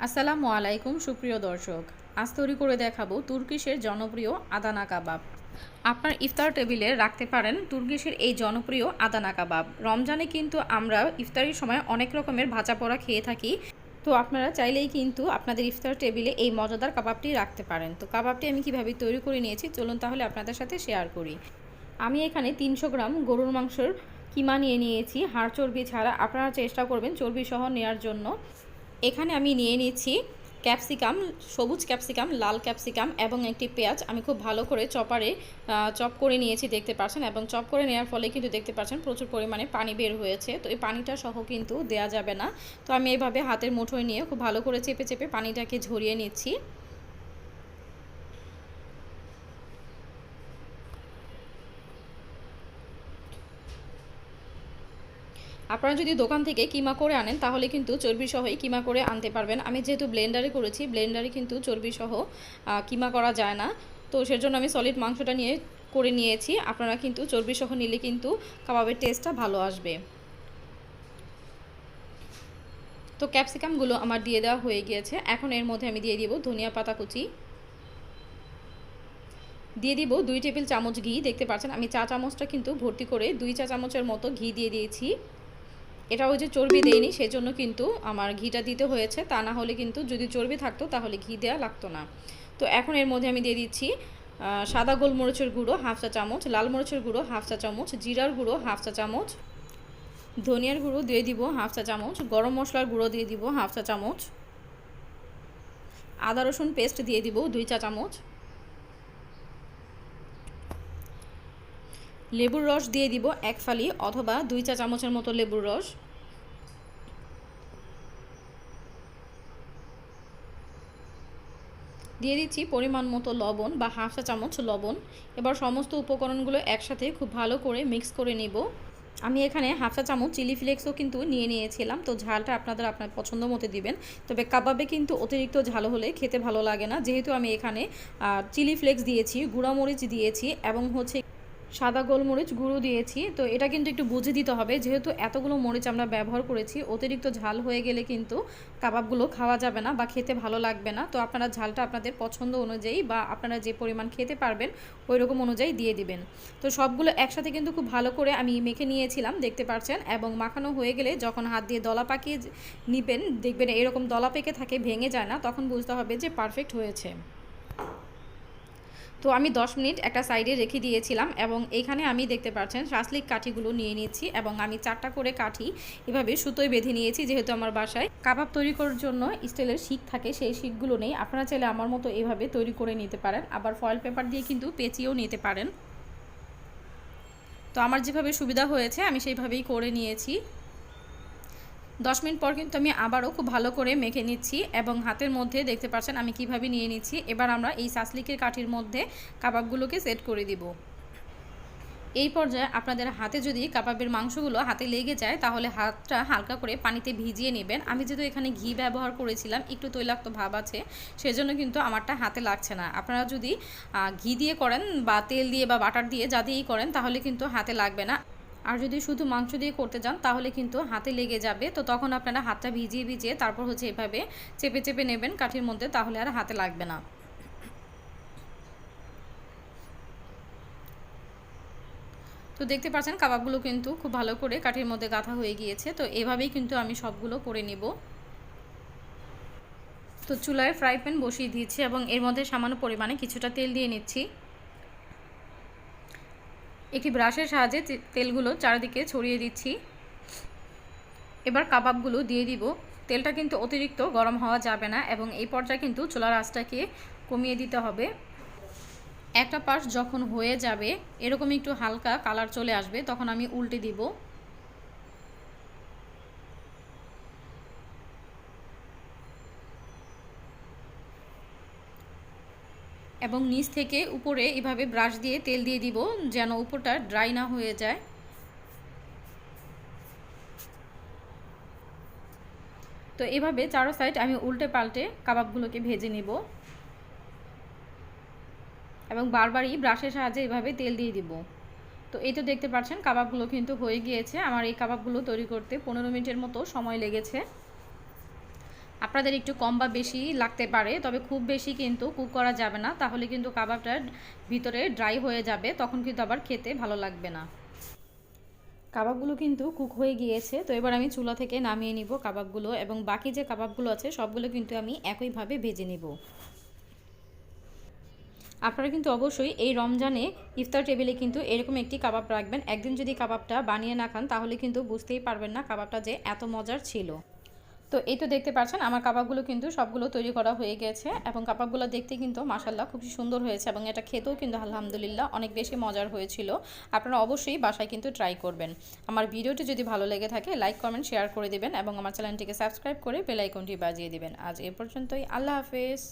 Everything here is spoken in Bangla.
আসসালামু আলাইকুম সুপ্রিয় দর্শক, আজ তৈরি করে দেখাবো তুর্কিশের জনপ্রিয় আদানা কাবাব। আপনার ইফতার টেবিলে রাখতে পারেন তুর্কিশের এই জনপ্রিয় আদানা কাবাব। রমজানে কিন্তু আমরা ইফতারির সময় অনেক রকমের ভাজা পোড়া খেয়ে থাকি, তো আপনারা চাইলেই কিন্তু আপনাদের ইফতার টেবিলে এই মজাদার কাবাবটি রাখতে পারেন। তো কাবাবটি আমি কিভাবে তৈরি করে নিয়েছি চলুন তাহলে আপনাদের সাথে শেয়ার করি। আমি এখানে 300 গ্রাম গরুর মাংসের কিমা নিয়েছি, হাড় চর্বি ছাড়া। আপনারা চেষ্টা করবেন চর্বি সহ নেওয়ার জন্য। এখানে আমি নিয়ে নিচ্ছি ক্যাপসিকাম, সবুজ ক্যাপসিকাম, লাল ক্যাপসিকাম এবং একটি পেঁয়াজ। আমি খুব ভালো করে চপারে চপ করে নিয়েছি, দেখতে পাচ্ছেন। এবং চপ করে নেওয়ার ফলে কিন্তু দেখতে পাচ্ছেন প্রচুর পরিমাণে পানি বের হয়েছে। তো এই পানিটা সহ কিন্তু দেয়া যাবে না। তো আমি এভাবে হাতের মুঠোয় নিয়ে খুব ভালো করে চেপে চেপে পানিটাকে ঝরিয়ে নিচ্ছি। আপনারা যদি দোকান থেকে কিমা করে আনেন তাহলে কিন্তু চর্বি সহই কিমা করে আনতে পারবেন। আমি যেহেতু ব্লেন্ডারে করেছি, ব্লেন্ডারে কিন্তু চর্বি সহ কিমা করা যায় না, তো সেজন্য আমি সলিড মাংসটা করে নিয়েছি। আপনারা কিন্তু চর্বি সহ নিলে কিন্তু কাবাবের টেস্টটা ভালো আসবে। তো ক্যাপসিকামগুলো আমার দিয়ে দেওয়া হয়ে গিয়েছে। এখন এর মধ্যে আমি দিয়ে দিব ধনিয়া পাতা কুচি, দিয়ে দিব 2 টেবিল চামচ ঘি। দেখতে পাচ্ছেন আমি চা চামচটা কিন্তু ভর্তি করে 2 চা চামচের মতো ঘি দিয়ে দিয়েছি। এটা ওই যে চর্বি দেয়নি সেজন্য কিন্তু আমার ঘিটা দিতে হয়েছে, তা না হলে কিন্তু যদি চর্বি থাকতো তাহলে ঘি দেওয়া লাগতো না। তো এখন এর মধ্যে আমি দিয়ে দিচ্ছি সাদা গোলমরিচের গুঁড়ো হাফ চা চামচ, লাল মরিচের গুঁড়ো হাফ চা চামচ, জিরার গুঁড়ো হাফ চা চামচ, ধনিয়ার গুঁড়ো দিয়ে দিব হাফ চা চামচ, গরম মশলার গুঁড়ো দিয়ে দিব হাফ চা চামচ, আদা রসুন পেস্ট দিয়ে দিব 2 চা চামচ, লেবুর রস দিয়ে দিব 1 ফালি অথবা 2 চা চামচের মতো লেবুর রস, দিয়ে দিচ্ছি পরিমাণ মতো লবণ বা হাফ চা চামচ লবণ। এবার সমস্ত উপকরণগুলো একসাথে খুব ভালো করে মিক্স করে নেব। আমি এখানে হাফ চা চামচ চিলি ফ্লেক্সও কিন্তু নিয়েছিলাম। তো ঝালটা আপনার পছন্দ মতো দিবেন, তবে কাবাবে কিন্তু অতিরিক্ত ঝাল হলে খেতে ভালো লাগে না। যেহেতু আমি এখানে চিলি ফ্লেক্স দিয়েছি, গুঁড়ামরিচ দিয়েছি এবং সাদা গোলমরিচ গুঁড়ো দিয়েছি, তো এটা কিন্তু একটু বুঝে দিতে হবে। যেহেতু এতগুলো মরিচ আমরা ব্যবহার করেছি, অতিরিক্ত ঝাল হয়ে গেলে কিন্তু কাবাবগুলো খাওয়া যাবে না বা খেতে ভালো লাগবে না। তো আপনারা ঝালটা আপনাদের পছন্দ অনুযায়ী বা আপনারা যে পরিমাণ খেতে পারবেন ওই রকম অনুযায়ী দিয়ে দিবেন। তো সবগুলো একসাথে কিন্তু খুব ভালো করে আমি মেখে নিয়েছিলাম, দেখতে পাচ্ছেন। এবং মাখানো হয়ে গেলে যখন হাত দিয়ে দলা পাকিয়ে নিবেন, দেখবেন এরকম দলা পেকে থাকে, ভেঙে যায় না, তখন বুঝতে হবে যে পারফেক্ট হয়েছে। তো আমি 10 মিনিট একটা সাইডে রেখে দিয়েছিলাম এবং এইখানে আমি দেখতে পাচ্ছেন শাসলিক কাঠিগুলো নিয়ে নিয়েছি এবং আমি 4টা করে কাঠি এভাবে সুতোয় বেঁধে নিয়েছি। যেহেতু আমার বাসায় কাবাব তৈরি করার জন্য স্টিলের শিক থাকে, সেই শিকগুলো নেই। আপনারা চাইলে আমার মতো এভাবে তৈরি করে নিতে পারেন, আবার ফয়েল পেপার দিয়ে কিন্তু পেঁচিয়েও নিতে পারেন। তো আমার যেভাবে সুবিধা হয়েছে আমি সেইভাবেই করে নিয়েছি। 10 মিনিট পর কিন্তু আমি আবারও খুব ভালো করে মেখে নিচ্ছি এবং হাতের মধ্যে দেখতে পাচ্ছেন আমি কিভাবে নিয়ে নিচ্ছি। এবার আমরা এই শাসলিকের কাঠির মধ্যে কাবাবগুলোকে সেট করে দিব। এই পর্যায়ে আপনাদের হাতে যদি কাবাবের মাংসগুলো হাতে লেগে যায় তাহলে হাতটা হালকা করে পানিতে ভিজিয়ে নেবেন। আমি যেহেতু এখানে ঘি ব্যবহার করেছিলাম, একটু তৈলাক্ত ভাব আছে, সেজন্য কিন্তু আমারটা হাতে লাগছে না। আপনারা যদি ঘি দিয়ে করেন বা তেল দিয়ে বা বাটার দিয়ে যা দিয়েই করেন তাহলে কিন্তু হাতে লাগবে না। আর যদি শুধু মাংস দিয়ে করতে যান তাহলে কিন্তু হাতে লেগে যাবে। তো তখন আপনারা হাতটা ভিজিয়ে তারপর এভাবে চেপে চেপে নেবেন কাঠির মধ্যে, তাহলে আর হাতে লাগবে না। তো দেখতে পাচ্ছেন কাবাবগুলো কিন্তু খুব ভালো করে কাঠির মধ্যে গাঁথা হয়ে গিয়েছে। তো এভাবেই কিন্তু আমি সবগুলো করে নিব। তো চুলায় ফ্রাই প্যান বসিয়ে দিয়েছি এবং এর মধ্যে সামান্য পরিমাণে কিছুটা তেল দিয়ে নিচ্ছি। একটি ব্রাশের সাহায্যে তেলগুলো চারিদিকে ছড়িয়ে দিচ্ছি। এবার কাবাবগুলো দিয়ে দিব। তেলটা কিন্তু অতিরিক্ত গরম হওয়া যাবে না এবং এই পর্যায়ে কিন্তু চুলার আঁচটাকে কমিয়ে দিতে হবে। একটা পাশ যখন হয়ে যাবে, এরকম একটু হালকা কালার চলে আসবে, তখন আমি উল্টে দিব। এবং নিচ থেকে উপরে এভাবে ব্রাশ দিয়ে তেল দিয়ে দিব যেন উপরটা ড্রাই না হয়ে যায়। তো এভাবে চারো সাইড আমি উল্টে পাল্টে কাবাবগুলোকে ভেজে নেব এবং বারবারই ব্রাশের সাহায্যে এভাবে তেল দিয়ে দিব। তো এই তো দেখতে পাচ্ছেন কাবাবগুলো কিন্তু হয়ে গিয়েছে। আমার এই কাবাবগুলো তৈরি করতে 15 মিনিটের মতো সময় লেগেছে। আপনাদের একটু কম বা বেশি লাগতে পারে, তবে খুব বেশি কিন্তু কুক করা যাবে না, তাহলে কিন্তু কাবাবটা ভিতরে ড্রাই হয়ে যাবে, তখন কিন্তু আবার খেতে ভালো লাগবে না। কাবাবগুলো কিন্তু কুক হয়ে গিয়েছে, তো এবার আমি চুলা থেকে নামিয়ে নিব কাবাবগুলো, এবং বাকি যে কাবাবগুলো আছে সবগুলো কিন্তু আমি একইভাবে ভেজে নিব। আপনারা কিন্তু অবশ্যই এই রমজানে ইফতার টেবিলে কিন্তু এরকম একটি কাবাব রাখবেন। একদিন যদি কাবাবটা বানিয়ে না খান তাহলে কিন্তু বুঝতেই পারবেন না কাবাবটা যে এত মজার ছিল। তো এই তো দেখতে পাচ্ছেন আমার কাবাবগুলো কিন্তু সবগুলো তৈরি করা হয়ে গেছে, এবং কাবাবগুলো দেখতে কিন্তু মাশাআল্লাহ খুব সুন্দর হয়েছে, এবং এটা খেতেও কিন্তু আলহামদুলিল্লাহ অনেক বেশি মজার হয়েছিল। আপনারা অবশ্যই বাসায় কিন্তু ট্রাই করবেন। আমার ভিডিওটি যদি ভালো লেগে থাকে লাইক কমেন্ট শেয়ার করে দিবেন, এবং আমার চ্যানেলটিকে সাবস্ক্রাইব করে বেল আইকনটি বাজিয়ে দিবেন। আজ এ পর্যন্তই, আল্লাহ হাফেজ।